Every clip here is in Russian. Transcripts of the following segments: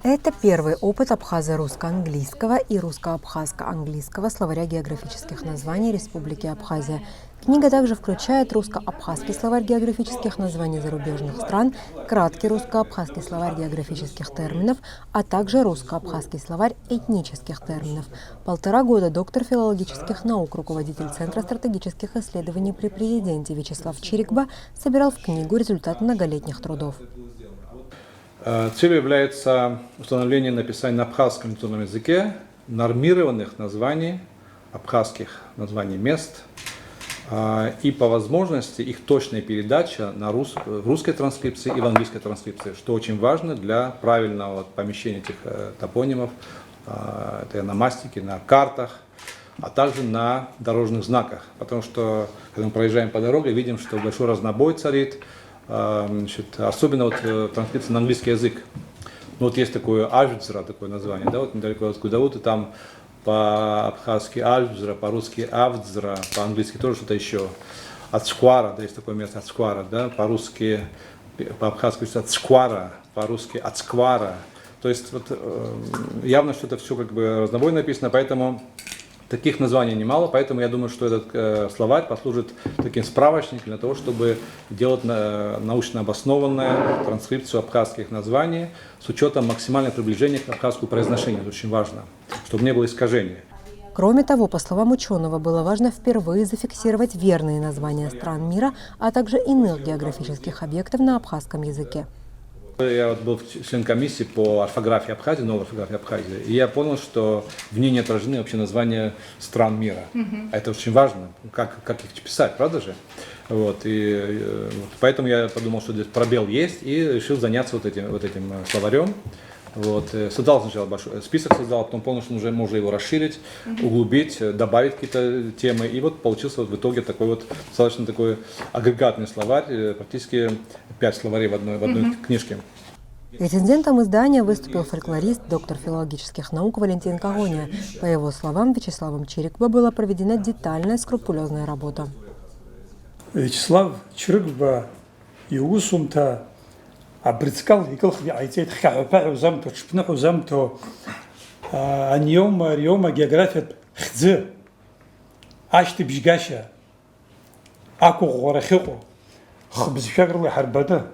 Это первый опыт абхазо-русско-английского и русско-абхазско-английского словаря географических названий Республики Абхазия. Книга также включает русско-абхазский словарь географических названий зарубежных стран, краткий русско-абхазский словарь географических терминов, а также русско-абхазский словарь этнических терминов. 1,5 года доктор филологических наук, руководитель Центра стратегических исследований при президенте Вячеслав Чирикба собирал в книгу результат многолетних трудов. Целью является установление написания на абхазском литературном языке нормированных названий, абхазских названий мест, и по возможности их точная передача в русской транскрипции и в английской транскрипции, что очень важно для правильного помещения этих топонимов, этой ономастики на картах, а также на дорожных знаках. Потому что, когда мы проезжаем по дороге, видим, что большой разнобой царит. Особенно транскрипция на английский язык. Ну, вот есть такое Альжзра, такое название, да, вот недалеко от Гудаута, там по-абхазски Альжзра, по-русски Авдзра, по-английски тоже что-то еще. Ацквара, да, есть такое место Ацквара, да, по-русски, по-абхазски Ацквара, по-русски Ацквара. То есть вот, явно что-то все как бы разнобой написано, поэтому таких названий немало, поэтому я думаю, что этот словарь послужит таким справочником для того, чтобы делать научно обоснованную транскрипцию абхазских названий с учетом максимального приближения к абхазскому произношению. Это очень важно, чтобы не было искажения. Кроме того, по словам ученого, было важно впервые зафиксировать верные названия стран мира, а также иных географических объектов на абхазском языке. Я вот был член комиссии по орфографии Абхазии, новой орфографии Абхазии, и я понял, что в ней не отражены вообще названия стран мира. А это очень важно, как их писать, правда же? Вот, поэтому я подумал, что здесь пробел есть, и решил заняться вот этим словарем. Вот, создал сначала большой список, а потом понял, что уже можно его расширить, углубить, добавить какие-то темы. И вот получился вот в итоге такой вот достаточно такой агрегатный словарь, практически 5 словарей в одной книжке. Рецензентом издания выступил фольклорист, доктор филологических наук Валентин Когония. По его словам, Вячеславом Чирикба была проведена детальная, скрупулезная работа. Вячеслав Чирикба и усумта абрицкал и колхви айтет хапа замто чпнаху замто аньома география хз ашти бжгаша аку горахико хбз шагрли харбада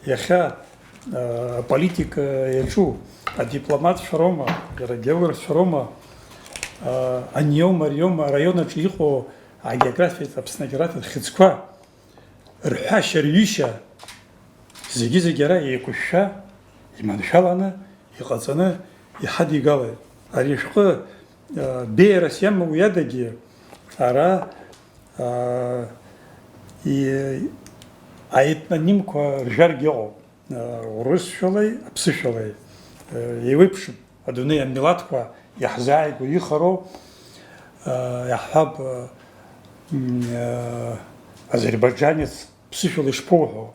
яха политика ячу дипломат шрома географ шрома аньома района члихо география абснагерат хзква рхашер юша зиги-зигера и куща, и маншалана, и қацана, и хадигалы. Аришқы бейрас ямма уядаги, ара и айтнанимка ржаргео, урыс шалай, апсы шалай. И выпшим, адуны аммилатка, яхзайку ихаро, яхаб азербайджанец псы шалай шпохо.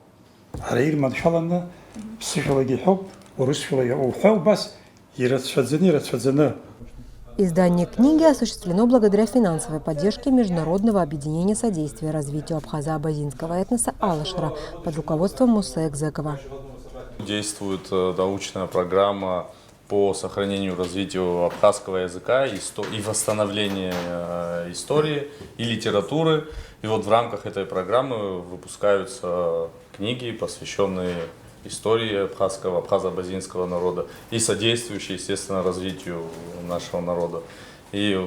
Издание книги осуществлено благодаря финансовой поддержке Международного объединения содействия развитию абхазо-абазинского этноса «Алашра» под руководством Мусы Экзекова. Действует научная программа по сохранению и развитию абхазского языка и восстановлению истории и литературы. И вот в рамках этой программы выпускаются книги, посвященные истории абхазо-абазинского народа и содействующие, естественно, развитию нашего народа. И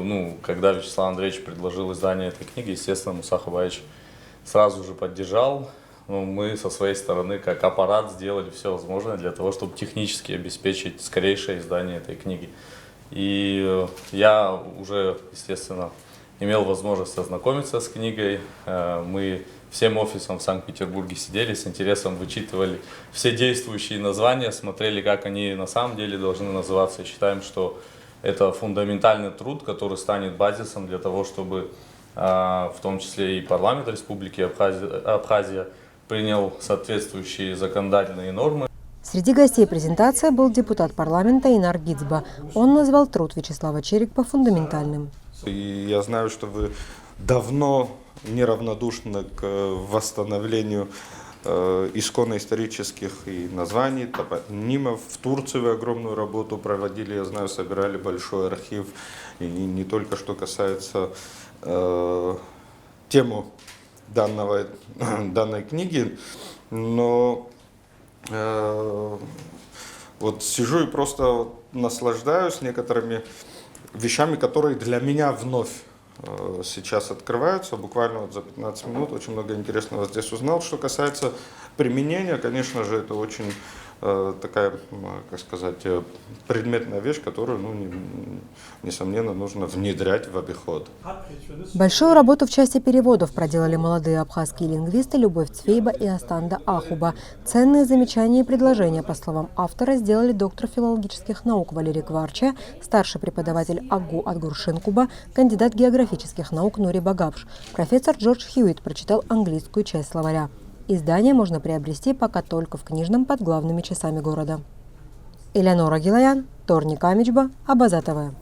когда Вячеслав Андреевич предложил издание этой книги, естественно, Муса Хабаевич сразу же поддержал. Мы со своей стороны, как аппарат, сделали все возможное для того, чтобы технически обеспечить скорейшее издание этой книги. И я уже, естественно, имел возможность ознакомиться с книгой. Мы всем офисом в Санкт-Петербурге сидели, с интересом вычитывали все действующие названия, смотрели, как они на самом деле должны называться. И считаем, что это фундаментальный труд, который станет базисом для того, чтобы в том числе и парламент Республики Абхазия принял соответствующие законодательные нормы. Среди гостей презентации был депутат парламента Инар Гицба. Он назвал труд Вячеслава Чирикба фундаментальным. И я знаю, что вы давно неравнодушны к восстановлению исконно-исторических и названий, топонимов. В Турции вы огромную работу проводили, я знаю, собирали большой архив. И не только что касается тему данной книги, но вот сижу и просто наслаждаюсь некоторыми вещами, которые для меня вновь сейчас открываются. Буквально вот за 15 минут очень много интересного здесь узнал. Что касается применения, конечно же, это очень такая, как сказать, предметная вещь, которую, несомненно, нужно внедрять в обиход. Большую работу в части переводов проделали молодые абхазские лингвисты Любовь Цвейба и Астанда Ахуба. Ценные замечания и предложения, по словам автора, сделали доктор филологических наук Валерий Кварча, старший преподаватель АГУ Адгуршинкуба, кандидат географических наук Нури Багапш. Профессор Джордж Хьюитт прочитал английскую часть словаря. Издание можно приобрести пока только в книжном под главными часами города. Элеонора Гилаян, Торник Амичба, Абаза ТВ.